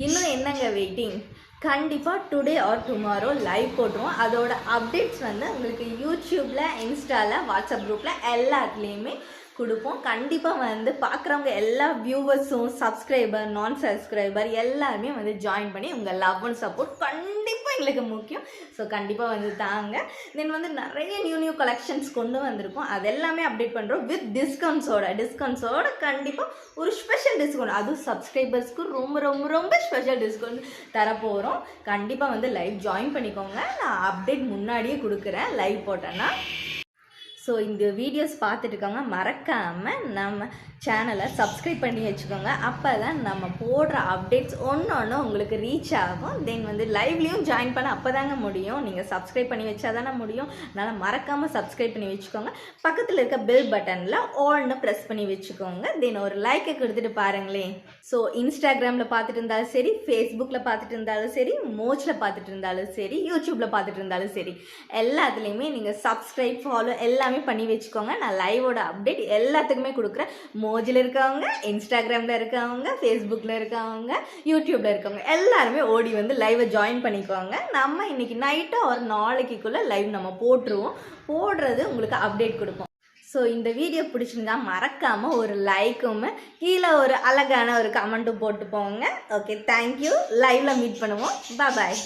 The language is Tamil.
இன்னும் என்னங்க வெயிட்டிங்? கண்டிப்பாக டுடே ஆர் டுமாரோ லைவ் போட்டுருவோம். அதோட அப்டேட்ஸ் வந்து உங்களுக்கு யூடியூப்பில், இன்ஸ்டாவில், வாட்ஸ்அப் குரூப்பில் எல்லாத்துலேயுமே கொடுப்போம். கண்டிப்பாக வந்து பார்க்குறவங்க எல்லா வியூவர்ஸும், சப்ஸ்கிரைபர், நான் சப்ஸ்கிரைபர் எல்லாருமே வந்து ஜாயின் பண்ணி உங்கள் லவ் அண்ட் சப்போர்ட் கண்டிப்பாக எங்களுக்கு முக்கியம். ஸோ கண்டிப்பாக வந்து தாங்க. தென் வந்து நிறைய நியூ கலெக்ஷன்ஸ் கொண்டு வந்திருக்கோம். அது எல்லாமே அப்டேட் பண்ணுறோம் வித் டிஸ்கவுண்ட்ஸோட கண்டிப்பாக ஒரு ஸ்பெஷல் டிஸ்கவுண்ட், அதுவும் சப்ஸ்கிரைபர்ஸ்க்கு ரொம்ப ரொம்ப ரொம்ப ஸ்பெஷல் டிஸ்கவுண்ட் தரப்போகிறோம். கண்டிப்பாக வந்து லைவ் ஜாயின் பண்ணிக்கோங்க. நான் அப்டேட் முன்னாடியே கொடுக்குறேன் லைவ் போட்டேன்னா. ஸோ இந்த வீடியோஸ் பார்த்துட்டு இருக்கவங்க மறக்காமல் நம்ம சேனலை சப்ஸ்கிரைப் பண்ணி வச்சுக்கோங்க. அப்போ தான் நம்ம போடுற அப்டேட்ஸ் ஒன்று உங்களுக்கு ரீச் ஆகும். தென் வந்து லைவ்லேயும் ஜாயின் பண்ண அப்போ தாங்க முடியும். நீங்கள் சப்ஸ்கிரைப் பண்ணி வச்சா தானே முடியும். அதனால் மறக்காமல் சப்ஸ்கிரைப் பண்ணி வச்சுக்கோங்க. பக்கத்தில் இருக்க பெல் பட்டனில் ஆல்னு ப்ரெஸ் பண்ணி வச்சுக்கோங்க. தென் ஒரு லைக்கை கொடுத்துட்டு பாருங்களேன். ஸோ இன்ஸ்டாகிராமில் பார்த்துட்டு இருந்தாலும் சரி, ஃபேஸ்புக்கில் பார்த்துட்டு இருந்தாலும் சரி, மோச்சில் பார்த்துட்டு இருந்தாலும் சரி, யூடியூப்பில் பார்த்துட்டு இருந்தாலும் சரி, எல்லாத்துலேயுமே நீங்கள் சப்ஸ்கிரைப், ஃபாலோ எல்லாமே பண்ணி வச்சுக்கோங்க. நான் லைவோட அப்டேட் எல்லாத்துக்குமே கொடுக்குறேன். மோஜில் இருக்கவங்க, இன்ஸ்டாகிராமில் இருக்கவங்க, ஃபேஸ்புக்கில் இருக்கவங்க, யூடியூப்பில் இருக்கவங்க எல்லாருமே ஓடி வந்து லைவை ஜாயின் பண்ணிக்கோங்க. நம்ம இன்னைக்கு நைட்டு ஒரு நாளைக்குள்ளே லைவ் நம்ம போடுறது உங்களுக்கு அப்டேட் கொடுப்போம். ஸோ இந்த வீடியோ பிடிச்சிருந்தா மறக்காமல் ஒரு லைக்கும், கீழே ஒரு அழகான ஒரு கமெண்ட்டும் போட்டு போங்க. Okay, thank you. லைவில் மீட் பண்ணுவோம். பாய்.